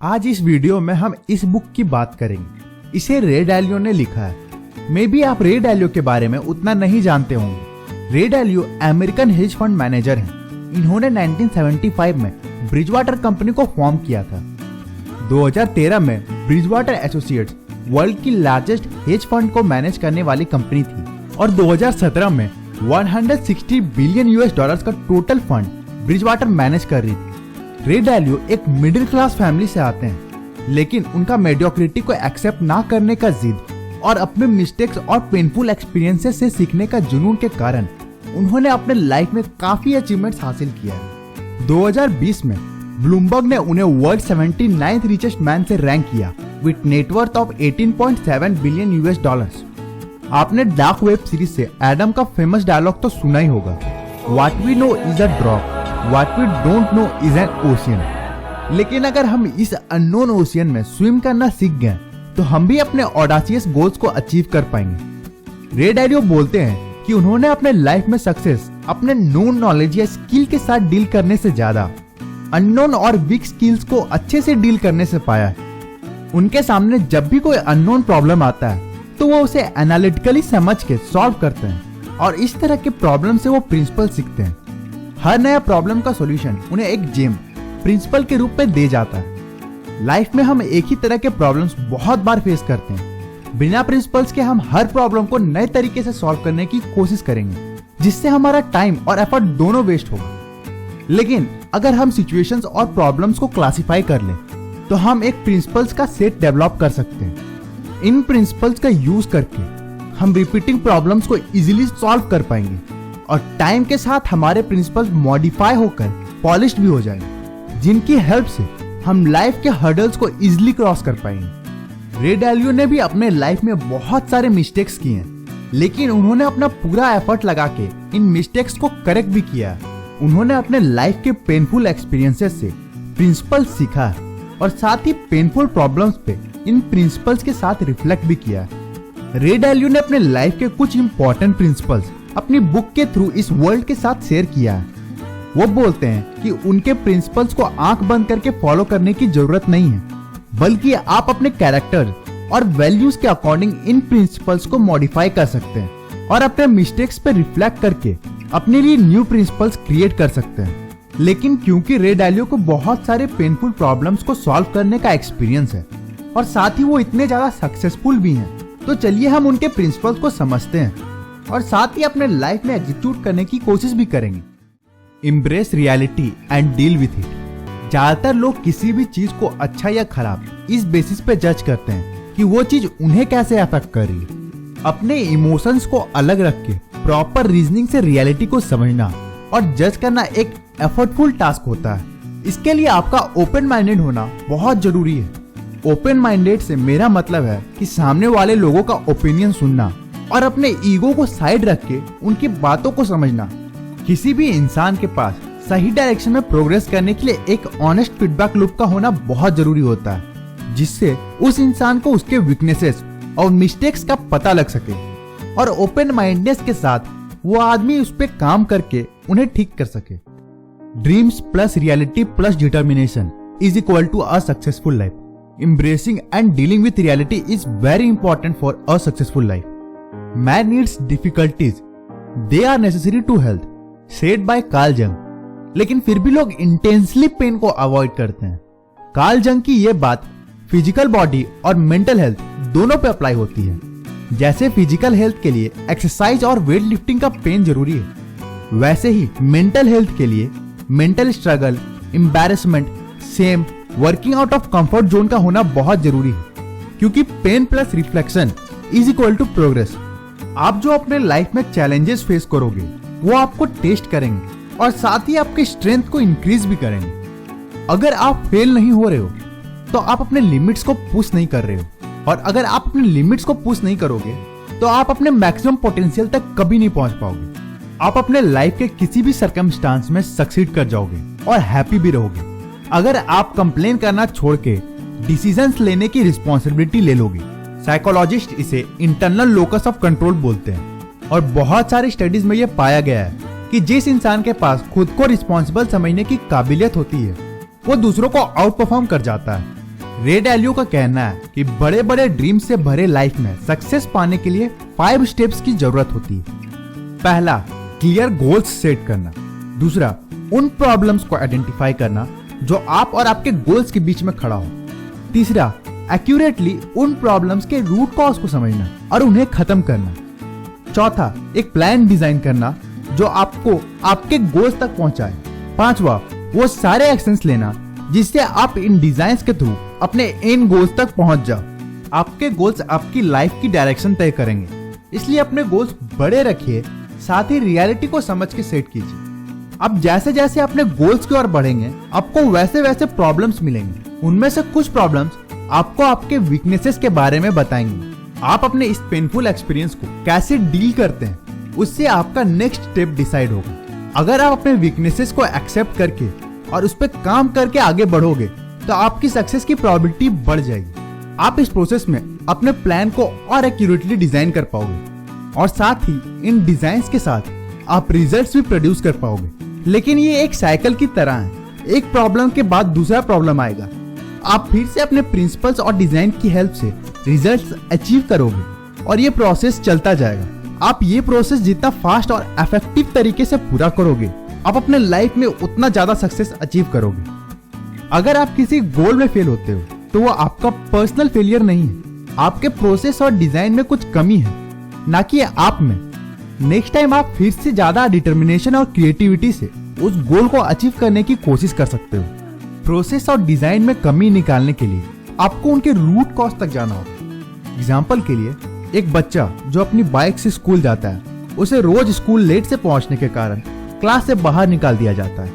आज इस वीडियो में हम इस बुक की बात करेंगे। इसे रे डालियो ने लिखा है। मे बी आप रे डालियो के बारे में उतना नहीं जानते होंगे। रे डालियो अमेरिकन हेज फंड मैनेजर हैं। इन्होंने 1975 में ब्रिजवाटर कंपनी को फॉर्म किया था। 2013 में ब्रिजवाटर एसोसिएट्स वर्ल्ड की लार्जेस्ट हेज फंड को मैनेज करने वाली कंपनी थी और 2017 में 160 बिलियन यूएस डॉलर्स का टोटल फंड ब्रिजवाटर मैनेज कर रही थी। रे डालियो एक मिडिल क्लास फैमिली से आते हैं, लेकिन उनका मेडियोक्रिटी को एक्सेप्ट ना करने का जिद और अपने मिस्टेक्स और पेनफुल एक्सपीरियंसेस से सीखने का जुनून के कारण उन्होंने अपने लाइफ में काफी अचीवमेंट्स हासिल किया है। 2020 में ब्लूमबर्ग ने उन्हें वर्ल्ड 79th रिचेस्ट मैन से रैंक किया विथ नेटवर्थ ऑफ 18.7 बिलियन यूएस डॉलर्स। आपने डार्क वेब सीरीज से एडम का फेमस डायलॉग तो सुना ही होगा, what we know is a drop, what we don't know is an ocean. लेकिन अगर हम इस अननोन ओशियन में स्विम करना सीख गए तो हम भी अपने ऑडासियस गोल्स को अचीव कर पाएंगे। रे डालियो बोलते हैं कि उन्होंने अपने लाइफ में सक्सेस अपने नोन नॉलेज या स्किल के साथ डील करने से ज्यादा अननोन और वीक स्किल्स को अच्छे से डील करने से पाया है। उनके सामने जब भी कोई अननोन प्रॉब्लम आता है तो वो उसे एनालिटिकली समझ के सॉल्व करते हैं और इस तरह के प्रॉब्लम से वो प्रिंसिपल सीखते हैं। हर नया प्रॉब्लम का सॉल्यूशन उन्हें एक जेम प्रिंसिपल के रूप में दे जाता है। लाइफ में हम एक ही तरह के प्रॉब्लम्स बहुत बार फेस करते हैं। बिना प्रिंसिपल्स के हम हर प्रॉब्लम को नए तरीके से सॉल्व करने की कोशिश करेंगे, जिससे हमारा टाइम और एफर्ट दोनों वेस्ट होगा। लेकिन अगर हम सिचुएशंस और प्रॉब्लम्स को क्लासिफाई कर लें तो हम एक प्रिंसिपल्स का सेट डेवलप कर सकते हैं। इन प्रिंसिपल्स का यूज करके हम रिपीटिंग प्रॉब्लम्स को इजीली सॉल्व कर पाएंगे और टाइम के साथ हमारे प्रिंसिपल्स मॉडिफाई होकर पॉलिश्ड भी हो जाएंगे, जिनकी हेल्प से हम लाइफ के हर्डल्स को इजीली क्रॉस कर पाएंगे। रे डालियो ने भी अपने लाइफ में बहुत सारे मिस्टेक्स किए हैं, लेकिन उन्होंने अपना पूरा एफर्ट लगा के इन मिस्टेक्स को करेक्ट भी किया है। उन्होंने अपने लाइफ के पेनफुल एक्सपीरियंसेस से प्रिंसिपल सीखा है और साथ ही पेनफुल प्रॉब्लम्स पे इन प्रिंसिपल्स के साथ रिफ्लेक्ट भी किया है। रे डालियो ने अपने लाइफ के कुछ इंपॉर्टेंट प्रिंसिपल्स अपनी बुक के थ्रू इस वर्ल्ड के साथ शेयर किया है। वो बोलते हैं कि उनके प्रिंसिपल्स को आंख बंद करके फॉलो करने की जरूरत नहीं है, बल्कि आप अपने कैरेक्टर और वैल्यूज के अकॉर्डिंग इन प्रिंसिपल्स को मॉडिफाई कर सकते हैं और अपने मिस्टेक्स पे रिफ्लेक्ट करके अपने लिए न्यू प्रिंसिपल्स क्रिएट कर सकते हैं। लेकिन क्योंकि रे डालियो को बहुत सारे पेनफुल प्रॉब्लम्स को सॉल्व करने का एक्सपीरियंस है और साथ ही वो इतने ज्यादा सक्सेसफुल भी हैं, तो चलिए हम उनके प्रिंसिपल्स को समझते हैं और साथ ही अपने लाइफ में एग्जीक्यूट करने की कोशिश भी करेंगे। Embrace reality and deal with it. ज्यादातर लोग किसी भी चीज को अच्छा या खराब इस बेसिस पे जज करते हैं कि वो चीज उन्हें कैसे अफेक्ट कर रही है। अपने इमोशंस को अलग रख के प्रॉपर रीजनिंग से रियलिटी को समझना और जज करना एक एफर्टफुल टास्क होता है। इसके लिए आपका ओपन माइंडेड होना बहुत जरूरी है। ओपन माइंडेड से मेरा मतलब है कि सामने वाले लोगों का ओपिनियन सुनना और अपने ईगो को साइड रख के उनकी बातों को समझना। किसी भी इंसान के पास सही डायरेक्शन में प्रोग्रेस करने के लिए एक ऑनेस्ट फीडबैक लूप का होना बहुत जरूरी होता है, जिससे उस इंसान को उसके वीकनेसेस और मिस्टेक्स का पता लग सके और ओपन माइंडनेस के साथ वो आदमी उस पे काम करके उन्हें ठीक कर सके। Dreams plus reality plus determination is equal to a successful life. Embracing and dealing with reality is very important for a successful life. Man needs difficulties. They are necessary to health. Said by Carl Jung. लेकिन फिर भी लोग intensely pen को avoid करते हैं। Karl जंग की ये बात फिजिकल बॉडी और मेंटल हेल्थ दोनों पे अप्लाई होती है। जैसे फिजिकल हेल्थ के लिए एक्सरसाइज और वेट लिफ्टिंग का पेन जरूरी है, वैसे ही मेंटल हेल्थ के लिए mental struggle, embarrassment, same working out of comfort zone का होना बहुत जरूरी है, क्योंकि pain plus reflection is equal to progress. आप जो अपने लाइफ में चैलेंजेस फेस करोगे वो आपको टेस्ट करेंगे और साथ ही आपके स्ट्रेंथ को इंक्रीज भी करेंगे। अगर आप फेल नहीं हो रहे हो तो आप अपने लिमिट्स को पुश नहीं कर रहे हो, और अगर आप अपने लिमिट्स को पुश नहीं करोगे तो आप अपने मैक्सिमम पोटेंशियल तक कभी नहीं पहुंच पाओगे। आप अपने लाइफ के किसी भी सर्कमस्टांस में सक्सीड कर जाओगे और हैप्पी भी रहोगे अगर आप कंप्लेन करना छोड़ के डिसीजंस लेने की रिस्पॉन्सिबिलिटी ले लोगे। साइकोलॉजिस्ट इसे इंटरनल लोकस ऑफ कंट्रोल बोलते हैं और बहुत सारी स्टडीज में यह पाया गया है कि जिस इंसान के पास खुद को रिस्पॉन्सिबल समझने की काबिलियत होती है वो दूसरों को आउट परफॉर्म कर जाता है। रे डालियो का कहना है कि बड़े बड़े ड्रीम से भरे लाइफ में सक्सेस पाने के लिए 5 स्टेप्स की जरूरत होती है। पहला, क्लियर गोल्स सेट करना। दूसरा, उन प्रॉब्लम्स को आइडेंटिफाई करना जो आप और आपके गोल्स के बीच में खड़ा हो। तीसरा, एक्यूरेटली उन प्रॉब्लम्स के रूट कॉज को समझना और उन्हें खत्म करना। चौथा, एक प्लान डिजाइन करना जो आपको आपके गोल्स तक पहुंचाए। पांचवा, वो सारे एक्शंस लेना जिससे आप इन डिजाइन्स के थ्रू अपने इन गोल्स तक पहुंच जाओ। आपके गोल्स आपकी लाइफ की डायरेक्शन तय करेंगे, इसलिए अपने गोल्स बड़े रखिए, साथ ही रियलिटी को समझ के सेट कीजिए। अब जैसे जैसे अपने गोल्स की ओर बढ़ेंगे, आपको वैसे वैसे प्रॉब्लम्स मिलेंगे। उनमें से कुछ प्रॉब्लम्स आपको आपके वीकनेसेस के बारे में बताएंगे। आप अपने इस पेनफुल एक्सपीरियंस को कैसे डील करते हैं, उससे आपका नेक्स्ट स्टेप डिसाइड होगा। अगर आप अपने वीकनेसेस को एक्सेप्ट करके और उस पर काम करके आगे बढ़ोगे तो आपकी सक्सेस की प्रोबेबिलिटी बढ़ जाएगी। आप इस प्रोसेस में अपने प्लान को और एक्यूरेटली डिजाइन कर पाओगे और साथ ही इन डिजाइन्स के साथ आप रिजल्ट्स भी प्रोड्यूस कर पाओगे। लेकिन ये एक साइकिल की तरह है, एक प्रॉब्लम के बाद दूसरा प्रॉब्लम आएगा। आप फिर से अपने प्रिंसिपल्स और डिजाइन की हेल्प से रिजल्ट्स अचीव करोगे और ये प्रोसेस चलता जाएगा। आप ये प्रोसेस जितना फास्ट और इफेक्टिव तरीके से पूरा करोगे, आप अपने लाइफ में उतना ज्यादा सक्सेस अचीव करोगे। अगर आप किसी गोल में फेल होते हो तो वो आपका पर्सनल फेलियर नहीं है, आपके प्रोसेस और डिजाइन में कुछ कमी है, ना कि आप में। नेक्स्ट टाइम आप फिर से ज्यादा डिटर्मिनेशन और क्रिएटिविटी से उस गोल को अचीव करने की कोशिश कर सकते हो। प्रोसेस और डिजाइन में कमी निकालने के लिए आपको उनके रूट कॉज तक जाना होगा। एग्जाम्पल के लिए, एक बच्चा जो अपनी बाइक से स्कूल जाता है, उसे रोज स्कूल लेट से पहुंचने के कारण क्लास से बाहर निकाल दिया जाता है।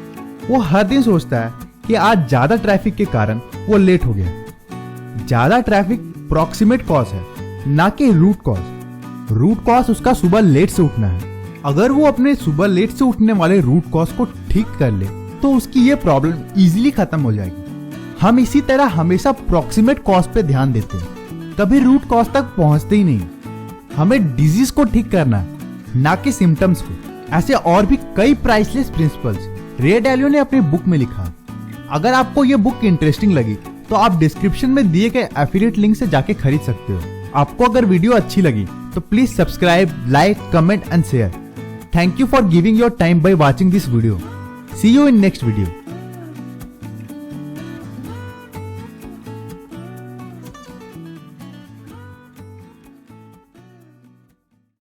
वो हर दिन सोचता है कि आज ज्यादा ट्रैफिक के कारण वो लेट हो गया। ज्यादा ट्रैफिक प्रॉक्सिमेट कॉज है, ना कि रूट कॉज। रूट कॉज उसका सुबह लेट से उठना है। अगर वो अपने सुबह लेट से उठने वाले रूट कॉज को ठीक कर ले तो उसकी ये प्रॉब्लम इजीली खत्म हो जाएगी। हम इसी तरह हमेशा प्रॉक्सिमेट कॉज पे ध्यान देते हैं, कभी रूट कॉज तक पहुंचते ही नहीं। हमें डिजीज को ठीक करना है, ना कि सिम्टम्स को। ऐसे और भी कई प्राइसलेस प्रिंसिपल्स रे डालियो ने अपनी बुक में लिखा। अगर आपको ये बुक इंटरेस्टिंग लगी तो आप डिस्क्रिप्शन में दिए गए एफिलिएट लिंक से जाके खरीद सकते हो। आपको अगर वीडियो अच्छी लगी तो please subscribe, like, comment and share. Thank you for giving your time by watching this video. See you in next video.